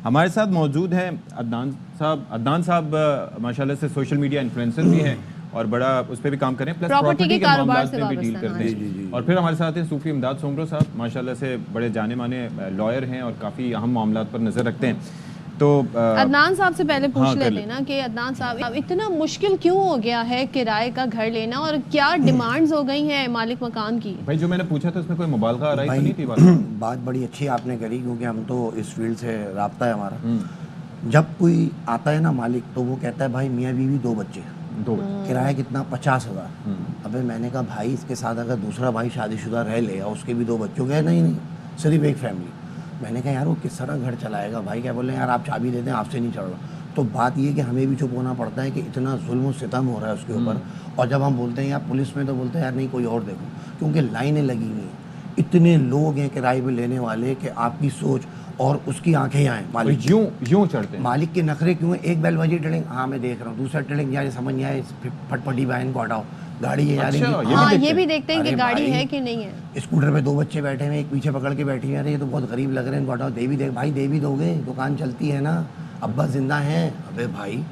हमारे साथ मौजूद हैं अदनान साहब माशाल्लाह से सोशल मीडिया इन्फ्लुएंसर भी हैं और बड़ा उस पर भी काम करें, प्लस प्रॉपर्टी के मामलों में भी डील करते हैं। और फिर हमारे साथ हैं सूफी इमदाद सोमरो साहब, माशाल्लाह से बड़े जाने माने लॉयर हैं और काफ़ी अहम मामलों पर नज़र रखते हैं। तो अदनान साहब से पहले पूछ लेते ना कि अदनान साहब, इतना मुश्किल क्यों हो गया है किराए का घर लेना और क्या डिमांड्स हो गई हैं मालिक मकान की? भाई जो मैंने पूछा था उसमें कोई मुबालगा आ रही तो नहीं थी बात बड़ी अच्छी आपने करी, क्योंकि हम तो इस फील्ड से राब्ता है हमारा। जब कोई आता है ना मालिक, तो वो कहता है भाई मियाँ बीवी 2 बच्चे, किराया कितना 50,000। अबे मैंने कहा भाई इसके साथ अगर दूसरा भाई शादीशुदा रह ले और उसके भी 2 बच्चों के, नहीं सिर्फ एक फैमिली। मैंने कहा यार वो किस तरह घर चलाएगा भाई? क्या बोले यार आप चाबी दे दें, आपसे नहीं चल रहा। तो बात ये कि हमें भी चुप होना पड़ता है कि इतना जुल्म और सितम हो रहा है उसके ऊपर। और जब हम बोलते हैं यार पुलिस में, तो बोलते हैं यार नहीं कोई और देखो, क्योंकि लाइनें लगी हुई हैं। इतने लोग हैं किराए पे लेने वाले कि आपकी सोच और उसकी आंखें आए। मालिक यूं चढ़ते हैं, मालिक के नखरे क्यों है? एक बैल बजी टिड़िंग, हाँ मैं देख रहा हूँ, दूसरा टिड़िंग यार समझ नहीं आए, फटफटी बहन को हटाओ, गाड़ी ये ये भी देखते हैं कि गाड़ी है कि नहीं है। स्कूटर पे 2 बच्चे बैठे हैं, एक पीछे पकड़ के बैठी है, ये तो बहुत गरीब लग रहे हैं, इनको हटाओ। दे भी दोगे, दुकान चलती है ना, अब्बा जिंदा है। अबे भाई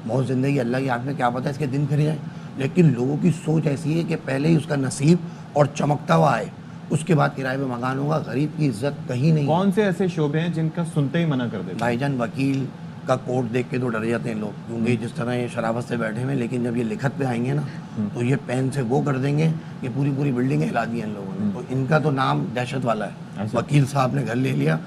मौत जिंदगी अल्लाह के हाथ में, क्या पता इसके दिन फिर जाए। लेकिन लोगों की सोच ऐसी है कि पहले ही उसका नसीब और चमकता हुआ आए, उसके बाद किराए पे मकान होगा। गरीब की इज्जत कहीं नहीं। कौन से ऐसे शोबे हैं जिनका सुनते ही मना कर देते? भाईजान वकील का कोर्ट देख के तो डर जाते हैं लोग, क्योंकि जिस तरह ये शराबत से बैठे हुए, लेकिन जब ये लिखत पे आएंगे ना, तो ये पेन से वो कर देंगे कि पूरी बिल्डिंग हिला दी है इन लोगों ने। तो इनका तो नाम दहशत वाला है। वकील साहब ने घर ले लिया,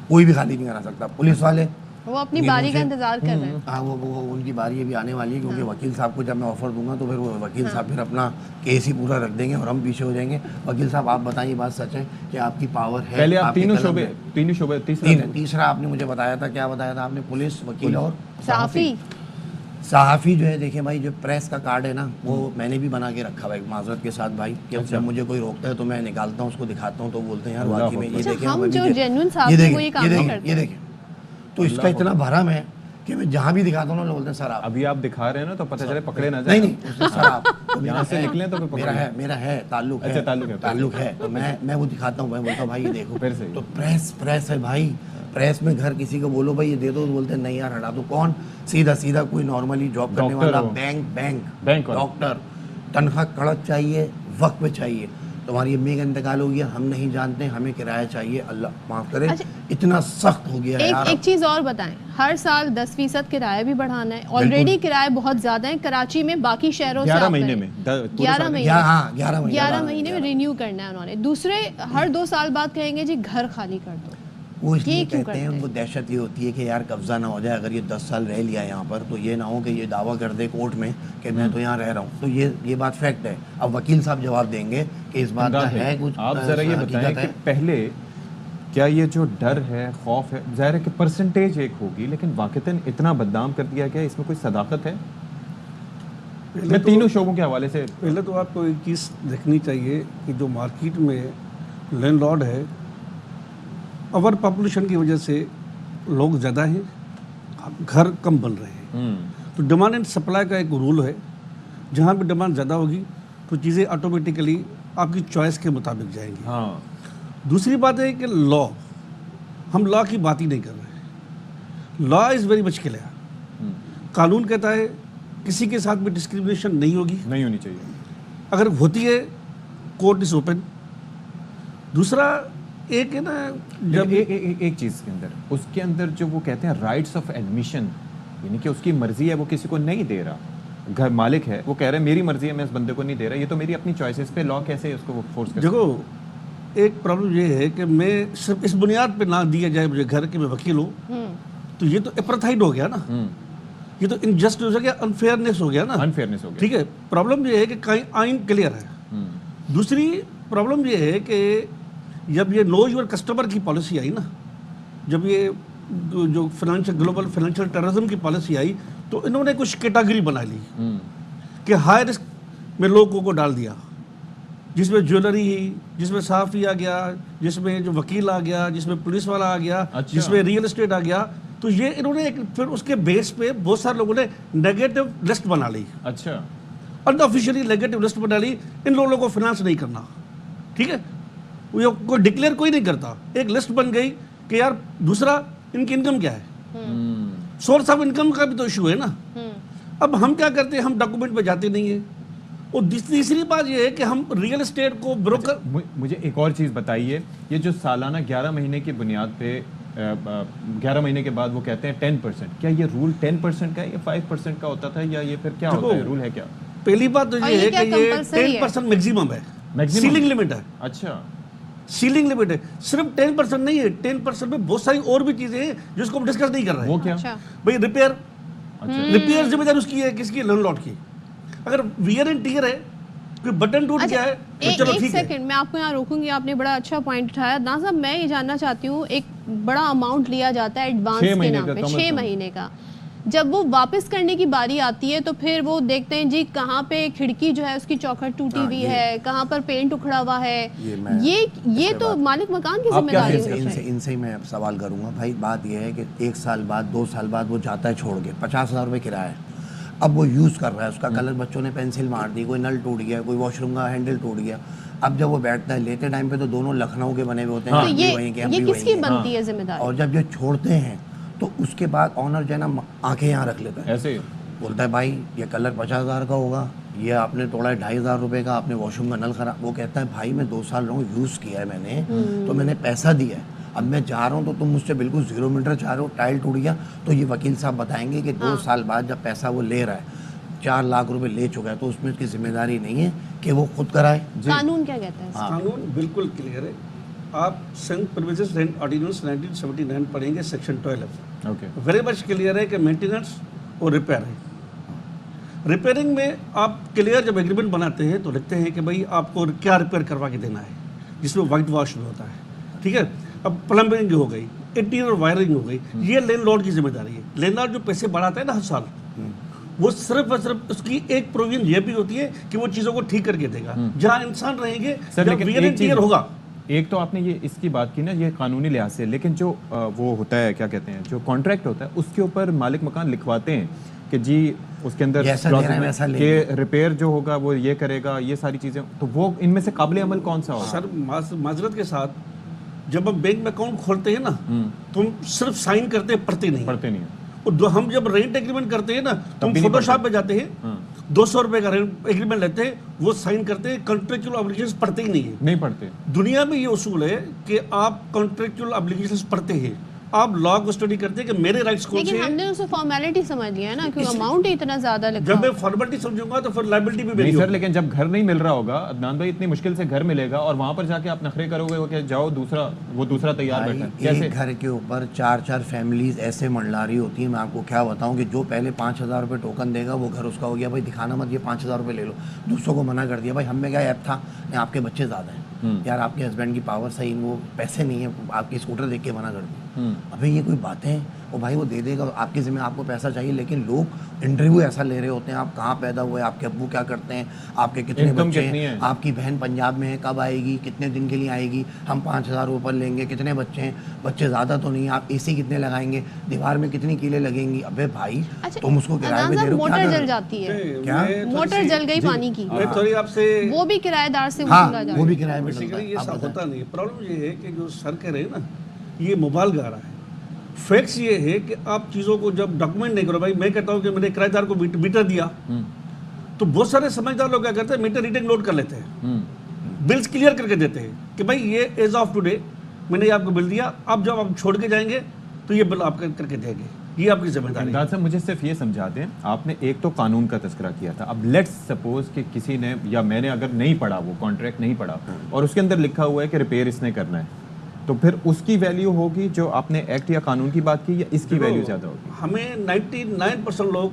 कोई भी खाली नहीं करा सकता। पुलिस वाले वो अपनी बारी का इंतजार कर रहे हैं। हाँ वो उनकी बारी अभी आने वाली है, क्योंकि वकील साहब को जब मैं ऑफर दूंगा तो फिर वो वकील साहब फिर अपना केस ही पूरा रख देंगे और हम पीछे हो जाएंगे। वकील साहब आप बताइए, बात सच है कि आपकी पावर है? पहले आप तीनों शोबे तीसरा आपने मुझे बताया था, क्या बताया था आपने? पुलिस, वकील और सहाफ़ी जो है। देखिए भाई, जो प्रेस का कार्ड है ना, वो मैंने भी बना के रखा हुआ है माजरत के साथ भाई, कि जब मुझे कोई रोकता है तो मैं निकालता हूँ, उसको दिखाता हूँ, तो बोलते हैं यार वाकई में ये देखें, तो इसका इतना भरम है कि मैं जहाँ भी दिखाता हूँ ना, बोलते हैं सर आप अभी आप दिखा रहे हैं ना, तो पता चले पकड़े ना जाए। नहीं सर आप यहाँ से निकले तो मेरा है ताल्लुक है। ताल्लुक है तो मैं वो दिखाता हूँ, मैं बोलता हूँ भाई ये देखो। फिर से तो प्रेस है भाई, प्रेस में घर किसी को बोलो भाई ये दे दो, तो बोलते हैं नहीं यार हटा दो। कौन? सीधा कोई नॉर्मली जॉब करने वाला, बैंक डॉक्टर, तनख्वाह कड़क चाहिए, वक्त पे चाहिए। तुम्हारी अम्मी का इंतकाल हो गया, हम नहीं जानते, हमें किराया चाहिए, अल्लाह माफ करे। अच्छा, इतना सख्त हो गया है। एक चीज और बताएं, हर साल 10% किराया भी बढ़ाना है। ऑलरेडी किराए बहुत ज्यादा है कराची में, बाकी शहरों से 11 महीने में 11 महीने में रिन्यू करना है उन्होंने। दूसरे हर 2 साल बाद कहेंगे जी घर खाली कर दो। वो इसलिए कहते हैं, उनको दहशत ये होती है कि यार कब्जा ना हो जाए। अगर ये 10 साल रह लिया यहाँ पर, तो ये ना हो कि ये दावा कर दे कोर्ट में कि मैं तो यहाँ रह रहा हूँ। तो ये बात फैक्ट है। अब वकील साहब जवाब देंगे कि इस बात का है कुछ। आप जरा ये बताएं कि पहले क्या ये जो डर है, खौफ है, जाहिर है कि परसेंटेज एक होगी, लेकिन वाकईतन इतना बदनाम कर दिया गया, इसमें कोई सदाकत है? मैं तीनों शोबों के हवाले से पहले तो आपको एक चीज़ देखनी चाहिए कि जो मार्केट में लैंडलॉर्ड है, ओवर पॉपुलेशन की वजह से लोग ज़्यादा हैं, घर कम बन रहे हैं। तो डिमांड एंड सप्लाई का एक रूल है, जहाँ भी डिमांड ज़्यादा होगी तो चीज़ें ऑटोमेटिकली आपकी चॉइस के मुताबिक जाएंगी। हाँ। दूसरी बात है कि लॉ, हम लॉ की बात ही नहीं कर रहे। Law is very much clear. कानून कहता है किसी के साथ भी डिस्क्रिमिनेशन नहीं होनी चाहिए। अगर होती है, कोर्ट इज़ ओपन। दूसरा एक है ना, जब एक चीज़ के अंदर, उसके अंदर जो वो कहते हैं राइट्स ऑफ एडमिशन, यानी कि उसकी मर्जी है, वो किसी को नहीं दे रहा। घर मालिक है, वो कह रहे हैं मेरी मर्जी है, मैं इस बंदे को नहीं दे रहा, ये तो मेरी अपनी चॉइसेस पे लॉ कैसे उसको वो फोर्स कर? देखो, एक प्रॉब्लम ये है कि मैं सिर्फ इस बुनियाद पे ना दिया जाए मुझे घर के, मैं वकील हूँ, तो ये तो एपरथाइड हो गया ना, ये तो इनजस्टिस हो गया, अनफेयरनेस हो गया ना। अनफेयरनेस हो गया, ठीक है। प्रॉब्लम ये है कि कहीं आइन क्लियर है। दूसरी प्रॉब्लम ये है कि जब ये नो योर कस्टमर की पॉलिसी आई ना, जब ये जो ग्लोबल फाइनेंशियल टेररिज्म की पॉलिसी आई, तो इन्होंने कुछ कैटेगरी बना ली कि हाई रिस्क में लोगों को डाल दिया, जिसमें ज्वेलरी, जिसमें सहाफ़ी आ गया, जिसमें जो वकील आ गया, जिसमें पुलिस वाला आ गया, अच्छा। जिसमें रियल एस्टेट आ गया। तो ये इन्होंने फिर उसके बेस पे बहुत सारे लोगों ने नेगेटिव लिस्ट बना ली। अच्छा, अनऑफिशियली नेगेटिव लिस्ट बना ली। इन लोगों को फाइनेंस नहीं करना, ठीक है, वो कोई डिक्लेयर कोई नहीं करता। एक लिस्ट बन गई कि यार, दूसरा इनकी इनकम क्या है, सोर्स ऑफ इनकम का भी तो इशू है ना। अब हम क्या करते हैं, हम डॉक्यूमेंट पे जाते नहीं है। और तीसरी बात ये है कि हम रियल एस्टेट को ब्रोकर। मुझे एक और चीज़ बताइए, ये जो सालाना 11 महीने की बुनियाद पे 11 महीने के बाद वो कहते हैं 10%, क्या ये रूल 10% का है या 5% का होता था, या ये फिर क्या होता है, रूल है क्या? पहली बात तो ये है कि ये 10% मैक्सिमम है, सीलिंग लिमिट है। अच्छा, सीलिंग लिमिट है, सिर्फ 10% नहीं है। 10% में बहुत सारी और भी चीजें हैं जिसको हम डिस्कस नहीं कर रहे हैं। वो क्या? भाई रिपेयर, रिपेयर जिम्मेदारी उसकी है, किसकी? लैंडलॉर्ड की। अगर वियर एंड टियर है, कोई बटन टूट गया है तो चलो ठीक है। एक सेकंड मैं आपको यहाँ रोकूंगी, आपने बड़ा अच्छा पॉइंट उठाया। अदनान साहब, मैं ये जानना चाहती हूँ, एक बड़ा अमाउंट लिया जाता है एडवांस के नाम पे, 6 महीने का। जब वो वापस करने की बारी आती है तो फिर वो देखते हैं जी कहाँ पे खिड़की जो है उसकी चौखट टूटी हुई है, कहाँ पर पेंट उखड़ा हुआ है। ये तो मालिक मकान की जिम्मेदारी है। इनसे ही मैं सवाल करूंगा भाई। बात ये है कि 1 साल बाद 2 साल बाद वो जाता है छोड़ के, 50,000 रुपये किराया है, अब वो यूज़ कर रहा है, उसका कलर बच्चों ने पेंसिल मार दी, कोई नल टूट गया, कोई वॉशरूम का हैंडल टूट गया। अब जब वो बैठता है लेते टाइम पे तो दोनों लखनऊ के बने हुए होते हैं। तो ये किसकी बनती है जिम्मेदारी? और जब ये छोड़ते हैं तो उसके बाद ऑनर जो है ना आंखें यहाँ रख लेता है, ऐसे बोलता है भाई ये कलर 50,000 का होगा, ये आपने तोड़ा है 2,500 रुपये का, आपने वॉशरूम का नल खराब। वो कहता है भाई मैं 2 साल रहूँ, यूज़ किया है मैंने, तो मैंने पैसा दिया है, अब मैं जा रहा हूँ तो तुम मुझसे बिल्कुल 0 मीटर चाह रहे हो, टाइल टूट गया। तो ये वकील साहब बताएंगे कि 2 साल बाद जब पैसा वो ले रहा है, 4 लाख रुपए ले चुका है, तो उसमें उसकी जिम्मेदारी नहीं है कि वो खुद कराए। कानून क्या कहता है? कानून बिल्कुल क्लियर है। आप सेंट प्रिविलेजेस रेंट ऑर्डिनेंस 1979 पढ़ेंगे, section 12। Okay, very much clear है कि मेंटेनेंस और रिपेयर है। रिपेयरिंग में आप क्लियर जब एग्रीमेंट बनाते हैं तो लिखते हैं कि भाई आपको क्या रिपेयर करवा के देना है, जिसमें वाइट वॉश में होता है, ठीक है। अब प्लम्बिंग हो गई, इंटीरियर वायरिंग हो गई, ये लैंडलॉर्ड की जिम्मेदारी है। लैंडलॉर्ड जो पैसे बढ़ाता है ना हर साल, वो सिर्फ और सिर्फ उसकी एक प्रोविजन ये भी होती है कि वो चीज़ों को ठीक करके देगा। जहाँ इंसान रहेंगे, जहाँ वियर एंड टियर होगा। एक तो आपने ये इसकी बात की ना, ये कानूनी लिहाज से, लेकिन जो वो होता है, क्या कहते हैं, जो कॉन्ट्रैक्ट होता है, उसके ऊपर मालिक मकान लिखवाते हैं कि जी उसके अंदर कि रिपेयर जो होगा वो ये करेगा, ये सारी चीज़ें, तो वो इनमें से काबिल अमल कौन सा होगा? सर माजरत के साथ, जब हम बैंक में अकाउंट खोलते हैं ना, तो हम सिर्फ साइन करते हैं, पढ़ते नहीं है। और हम जब रेंट एग्रीमेंट करते हैं ना, तो हम फोटोशॉप पे जाते हैं, 200 रुपए का रेंट एग्रीमेंट लेते हैं, वो साइन करते हैं, कॉन्ट्रेक्चुअल ऑब्लिगेशंस पढ़ते ही नहीं पढ़ते। दुनिया में ये उसूल है कि आप कॉन्ट्रेक्चुअल ऑब्लिगेशंस पढ़ते हैं, आप लॉ को स्टडी करते हैं कि मेरे राइट्स कौन से हैं। लेकिन हमने उसे फॉर्मेलिटी समझ लिया है ना, क्योंकि अमाउंट ही इतना ज्यादा लिखा। जब मैं फॉर्मेलिटी समझूंगा तो फिर लायबिलिटी भी नहीं सर, लेकिन जब घर नहीं मिल रहा होगा अदनान भाई, इतनी मुश्किल से घर मिलेगा और वहां पर जाके आप नखरे करोगे कि जाओ दूसरा तैयार बैठा है, कैसे? एक घर के ऊपर 4-4 फैमिलीज ऐसे मंडला रही होती है। मैं आपको क्या बताऊं कि जो पहले 5,000 रुपये टोकन देगा वो घर उसका हो गया। भाई दिखाना मत, ये 5,000 रुपये ले लो। दूसरों को मना कर दिया, भाई हम में क्या ऐप था, आपके बच्चे ज़्यादा हैं यार, आपके हस्बैंड की पावर सही, वो पैसे नहीं है, आपकी स्कूटर देख के मना कर दी। अबे ये कोई बातें हैं? वो भाई वो दे देगा, आपकी ज़िम्मे, आपको पैसा चाहिए। लेकिन लोग इंटरव्यू ऐसा ले रहे होते हैं, आप कहाँ पैदा हुए, आपके अब्बू क्या करते हैं, आपके कितने बच्चे हैं, आपकी बहन पंजाब में है, कब आएगी, कितने दिन के लिए आएगी, हम 5,000 ऊपर लेंगे, कितने बच्चे हैं, बच्चे ज़्यादा तो नहीं, आप एसी कितने लगाएंगे, दीवार में कितनी कीलें लगेंगी। अबे भाई तुम उसको किराए में दे रहे हो, मोटर जल जाती है, क्या मोटर जल गई पानी की, सॉरी आपसे, वो भी किराएदार से वो भी किराए में होता नहीं। प्रॉब्लम ये है कि जो सर कह रहे हैं ना, ये मोबाइल गा रहा है। फैक्ट्स ये है कि आप चीज़ों को जब डॉक्यूमेंट नहीं करो, भाई मैं कहता हूँ कि मैंने किराएदार को मीटर दिया, तो बहुत सारे समझदार लोग क्या करते हैं, मीटर रीडिंग नोट कर लेते हैं, बिल्स क्लियर करके देते हैं कि भाई ये एज ऑफ टुडे मैंने आपको बिल दिया, अब जब आप छोड़ के जाएंगे तो ये बिल आप करके देंगे, ये आपकी जिम्मेदारी है। साहब मुझे सिर्फ ये समझा दें, आपने एक तो कानून का तस्करा किया था, अब लेट्स सपोज कि किसी ने या मैंने अगर नहीं पढ़ा, वो कॉन्ट्रैक्ट नहीं पढ़ा और उसके अंदर लिखा हुआ है कि रिपेयर इसने करना है, तो फिर उसकी वैल्यू होगी जो आपने एक्ट या कानून की बात की, या इसकी वैल्यू ज़्यादा होगी? हमें 99% लोग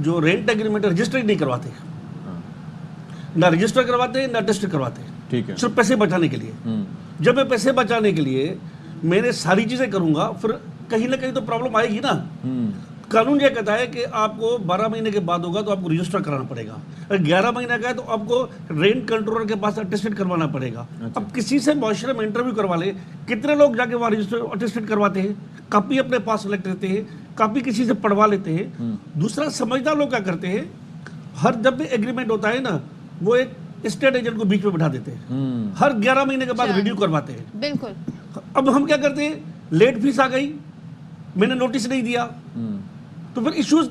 जो रेंट एग्रीमेंट रजिस्टर नहीं करवाते, ना रजिस्टर करवाते ना टेस्ट करवाते, ठीक है, सिर्फ पैसे बचाने के लिए। जब मैं पैसे बचाने के लिए मैंने सारी चीज़ें करूँगा, फिर कहीं ना कहीं तो प्रॉब्लम आएगी ना। कानून ये कहता है कि आपको 12 महीने के बाद होगा तो आपको रजिस्टर कराना पड़ेगा, अगर 11 महीने का है तो आपको रेंट कंट्रोलर के पास अटेस्टेड करवाना पड़ेगा। अच्छा। अब किसी से मुआशरे में इंटरव्यू करवा ले, कितने लोग जाके वहाँ रजिस्टर अटेस्टेड करवाते हैं, कॉपी अपने पास रख लेते हैं, कॉपी किसी से पढ़वा लेते हैं। दूसरा समझदार लोग क्या करते हैं, हर जब भी एग्रीमेंट होता है ना, वो एक स्टेट एजेंट को बीच में बैठा देते हैं, हर 11 महीने के बाद रिन्यू करवाते हैं। बिल्कुल। अब हम क्या करते हैं, लेट फीस आ गई, मैंने नोटिस नहीं दिया, तो फिर इश्यूज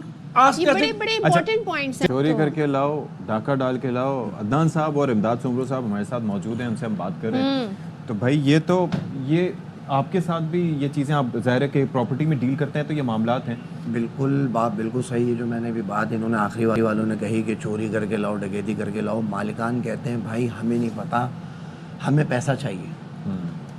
ये बड़े बड़े इंपॉर्टेंट पॉइंट्स हैं। चोरी करके लाओ, डाका डाल के लाओ। अदनान साहब और इमदाद सोमरो साहब हमारे साथ मौजूद हैं, उनसे हम बात कर रहे हैं। तो भाई ये आपके साथ भी ये चीज़ें, आप ज़ाहिर है कि प्रॉपर्टी में डील करते हैं तो ये मामलात हैं। बिल्कुल बात बिल्कुल सही है जो मैंने अभी बात इन्होंने आखिरी वालों ने कही कि चोरी करके लाओ, डकैती करके लाओ। मालिकान कहते हैं भाई हमें नहीं पता, हमें पैसा चाहिए।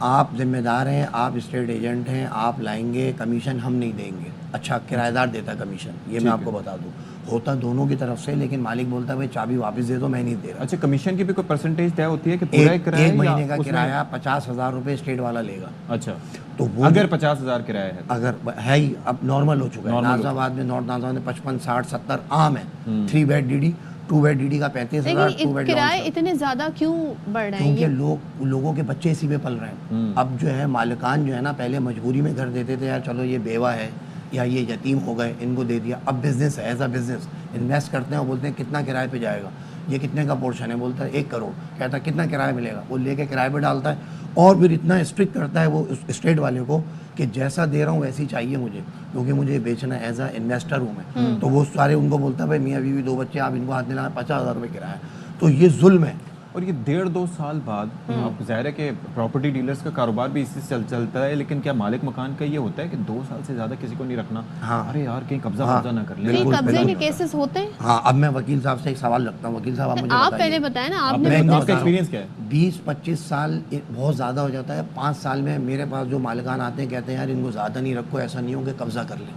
आप जिम्मेदार हैं, आप स्टेट एजेंट हैं, आप लाएंगे, कमीशन हम नहीं देंगे। अच्छा, किराएदार देता कमीशन, ये मैं आपको बता दूं, होता दोनों की तरफ से, लेकिन मालिक बोलता है भाई चाबी वापस दे दो, मैं नहीं दे रहा। अच्छा, कमीशन की भी कोई परसेंटेज तय होती है कि पूरा किराया, एक महीने का किराया 50,000 रुपये स्टेट वाला लेगा। अच्छा, तो वो अगर 50,000 किराया है, अगर है ही, अब नॉर्मल हो चुका है। नाजिराबाद में, नॉर्थ नाजिराबाद में 55, 60, 70 आम है। 3 बेड डीडी, 2 बेड डीडी का 35,000, 2 बेड किराए इतने ज्यादा क्यों बढ़ रहे हैं? क्योंकि लोगों के बच्चे इसी पे पल रहे हैं। अब जो है मालिकान जो है ना, पहले मजबूरी में घर देते थे, यार चलो ये बेवा है या ये यतीम हो गए, इनको दे दिया। अब बिजनेस है, एज अ बिजनेस इन्वेस्ट करते हैं और बोलते हैं कितना किराए पे जाएगा, ये कितने का पोर्शन है, बोलता है 1 करोड़, कहता है कितना किराया मिलेगा, वो लेके किराए पे डालता है और फिर इतना स्ट्रिक्ट करता है वो स्टेट वाले को कि जैसा दे रहा हूँ वैसी चाहिए मुझे, क्योंकि मुझे बेचना है, एज अ इन्वेस्टर हूँ मैं। तो वो सारे उनको बोलता है भाई मियाँ बीवी 2 बच्चे, आप इनको हाथ में लगा 50,000 रुपये किराया। तो ये जुल्म है। और ये 1.5-2 साल बाद आप ज़ाहिर है कि प्रॉपर्टी डीलर्स का कारोबार भी इसी से चलता है, लेकिन क्या मालिक मकान का ये होता है कि 2 साल से ज़्यादा किसी को नहीं रखना? हाँ। अरे यार कहीं कब्जा ना कर ले। कब्जे के केसेस होते हैं। हाँ, अब मैं वकील साहब से एक सवाल रखता हूँ। वकील साहब आप मुझे आप पहले बताएं ना, आपने आपका एक्सपीरियंस क्या है? 20-25 साल बहुत ज़्यादा हो जाता है। 5 साल में मेरे पास जो मालिकान आते हैं कहते हैं यार इनको ज़्यादा नहीं रखो, ऐसा नहीं हो कि कब्जा कर लें।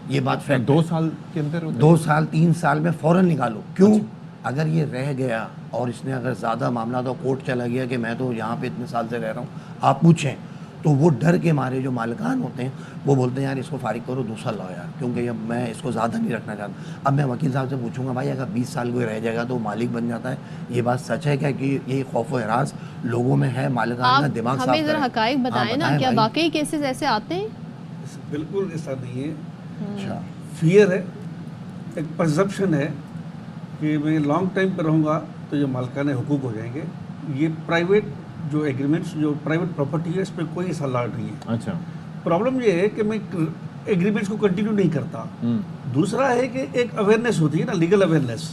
ये बात फैक्ट। 2 साल के अंदर 2 साल 3 साल में फ़ौरन निकालो। क्यों? अगर ये रह गया और इसने अगर ज़्यादा मामला तो कोर्ट चला गया कि मैं तो यहाँ पे इतने साल से रह रहा हूँ, आप पूछें तो वो डर के मारे जो मालिकान होते हैं वो बोलते हैं यार इसको फारिग करो, दूसरा लाओ यार, क्योंकि अब मैं इसको ज़्यादा नहीं रखना चाहता। अब मैं वकील साहब से पूछूंगा भाई अगर 20 साल कोई रह जाएगा तो मालिक बन जाता है, ये बात सच है क्या कि ये खौफ व हरास लोगों में है? मालिकान का दिमाग साफ हमें ज़रा हकाइक बताएं ना, क्या वाकई केसेस ऐसे आते हैं? बिल्कुल ऐसा नहीं है। अच्छा, फियर है, एक परसेप्शन है कि मैं लॉन्ग टाइम पर रहूँगा तो ये मालिकाने हुकूक हो जाएंगे। ये प्राइवेट जो एग्रीमेंट्स, जो प्राइवेट प्रॉपर्टी है, इस पर कोई ऐसा लॉ नहीं है। अच्छा, प्रॉब्लम ये है कि मैं एग्रीमेंट्स को कंटिन्यू नहीं करता। दूसरा है कि एक अवेयरनेस होती है ना, लीगल अवेयरनेस।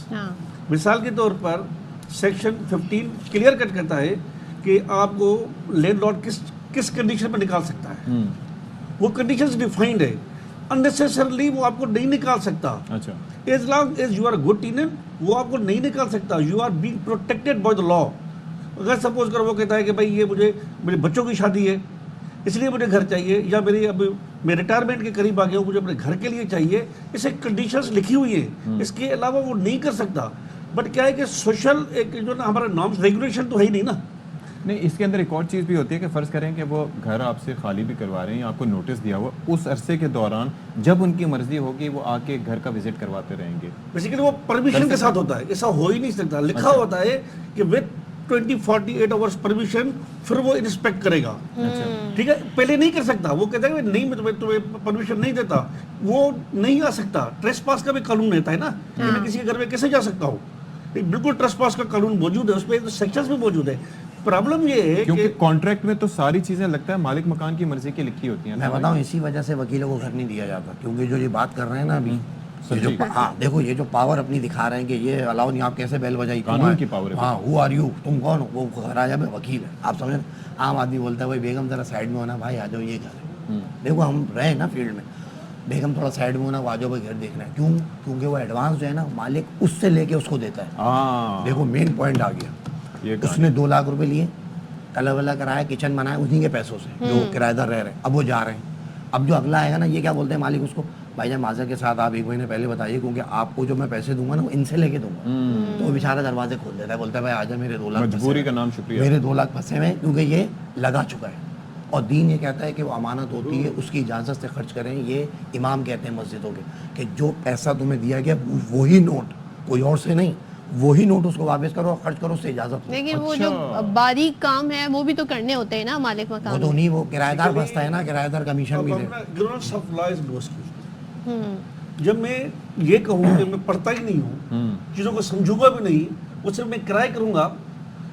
मिसाल के तौर पर सेक्शन 15 क्लियर कट करता है कि आपको लैंडलॉर्ड किस कंडीशन में निकाल सकता है। वो कंडीशंस डिफाइंड है, अननेसेसरली वो आपको नहीं निकाल सकता। अच्छा, as long as you are good tenant वो आपको नहीं निकाल सकता। You are being protected by the law. अगर सपोज कर वो कहता है कि भाई ये मुझे, मेरे बच्चों की शादी है इसलिए मुझे घर चाहिए, या मेरी अब मैं रिटायरमेंट के करीब आ गया हूँ, मुझे अपने घर के लिए चाहिए, इसे कंडीशंस लिखी हुई है, इसके अलावा वो नहीं कर सकता। बट क्या है कि सोशल एक जो ना हमारा नॉर्म्स रेगुलेशन तो है ही नहीं ना। नहीं, इसके अंदर एक और चीज़ भी होती है कि फ़र्ज़ करें कि वो घर आपसे खाली भी करवा रहे हैं, आपको नोटिस दिया हुआ, उस अरसे के दौरान जब उनकी मर्जी होगी वो आके घर का विजिट करवाते रहेंगे। बेसिकली वो परमिशन के साथ होता है, ऐसा हो ही नहीं सकता। लिखा होता है कि विद 20-48 आवर्स परमिशन, फिर वो इंस्पेक्ट करेगा। ठीक है, पहले नहीं कर सकता। वो कहता है नहीं, मैं तुम्हें परमिशन नहीं देता, वो नहीं आ सकता। ट्रेसपास का भी कानून रहता है ना, कि मैं किसी के घर में कैसे जा सकता हूँ। बिल्कुल ट्रेसपास का कानून मौजूद है, उस पर सेक्शंस भी मौजूद है। प्रॉब्लम ये है क्योंकि कॉन्ट्रैक्ट में तो सारी चीजें लगता है मालिक मकान की मर्जी की लिखी होती हैं। मैं बताऊं इसी वजह से वकीलों को घर नहीं दिया जाता, क्योंकि जो ये बात कर रहे हैं ना अभी, ये जो देखो ये जो पावर अपनी दिखा रहे हैं कि ये अलाउ नहीं, आप कैसे बेल बजाई, कानून की पावर है। हाँ, हु आर यू, तुम कौन हो? वो घर आ जाए वकील है, आप समझ। आम आदमी बोलता है भाई बेगम जरा साइड में होना, भाई आ जाओ ये घर है। देखो हम रहे ना फील्ड में, बेगम थोड़ा साइड में होना, वाजो भाई घर देखना है। क्यों? क्योंकि वो एडवांस जो है ना मालिक उससे लेके उसको देता है। देखो मेन पॉइंट आ गया, उसने 2 लाख रुपए लिए, कलर वलर कराया, किचन बनाया उन्हीं के पैसों से, जो किराएदार रह रहे हैं। अब वो जा रहे हैं, अब जो अगला आएगा ना, ये क्या बोलते हैं मालिक उसको, भाईजान माजर के साथ आप 1 महीने पहले बताइए, क्योंकि आपको जो मैं पैसे दूंगा ना वो इनसे लेके दूंगा। तो वो बेचारा दरवाजे खोल देता है, बोलता है भाई आजा, मेरे 2 लाख मजबूरी का नाम शुक्रिया, मेरे 2 लाख फंसे हुए, क्योंकि ये लगा चुका है। और दीन ये कहता है कि वो अमानत होती है, उसकी इजाज़त से खर्च करें। ये इमाम कहते हैं मस्जिदों के कि जो पैसा तुम्हें दिया गया वही नोट, कोई और से नहीं, वही नोट उसको वापस करो और खर्च करो, उससे इजाजत। लेकिन वो जो बारीक काम है वो भी तो करने होते हैं ना मालिक मकान। वो तो नहीं, वो किराएदार फंसता है ना, किराएदार कमीशन भी दे। जब मैं ये कहूँ कि मैं पढ़ता ही नहीं हूँ, चीज़ों को समझूंगा भी नहीं, वो सिर्फ मैं किराए करूंगा,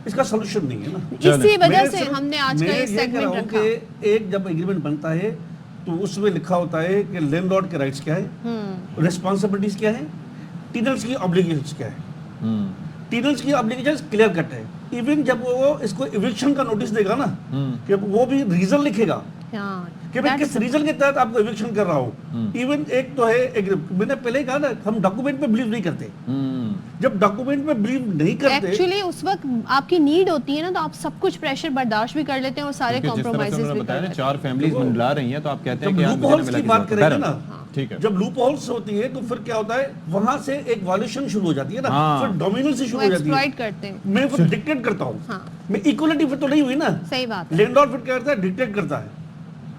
इसका सोल्यूशन नहीं है ना। इसी वजह से हमने आज का ये सेगमेंट रखा कि एक जब एग्रीमेंट बनता है तो उसमें लिखा होता है कि लैंडलॉर्ड के राइट्स क्या है, रिस्पॉन्सिबिलिटीज क्या है, टेनेंट्स की ऑब्लिगेशंस क्या है। टेनेंट्स की ऑब्लिगेशंस क्लियर कट है। इवन जब वो इसको इविक्शन का नोटिस देगा ना, कि वो भी रीजन लिखेगा कि मैं किस रीजन के तहत आपको इविक्शन कर रहा हूँ। इवन एक तो है, एक मैंने पहले कहा ना, हम डॉक्यूमेंट पे बिलीव नहीं करते। जब डॉक्यूमेंट पे बिलीव नहीं करते, एक्चुअली उस वक्त आपकी नीड होती है ना, तो आप सब कुछ प्रेशर बर्दाश्त भी कर लेते हैं और सारे कॉम्प्रोमाइजेस भी कर लेते हैं। 4 फैमिलीज मंडला रही हैं, तो आप कहते हैं जब कि लूप होल्स की बात करेंगे ना, ठीक है, जब लूप होल्स होती है तो फिर क्या होता है, वहां से एक वायलेशन शुरू हो जाती है ना, फिर डोमिनेंस शुरू हो जाती है, एक्सप्लॉइट करते हैं। मैं फिर डिक्टेट करता हूँ। मैं इक्वलिटी फिर तो नहीं हुई ना। सही बात है। लैंडलॉर्ड फिर क्या करता है, डिक्टेट करता है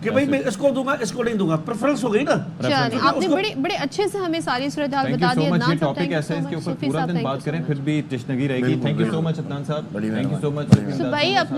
कि भाई मैं इसको दूंगा, इसको नहीं दूंगा, प्रेफरेंस हो गई ना। चलिए, आपने बड़े अच्छे से हमें सारी सूरत हाल बता दी। ये टॉपिक ऐसा है, इसके ऊपर पूरा दिन बात करें फिर भी तशनगी रहेगी। Thank you so much Adnan साहब, थैंक यू सो मच। भाई अपने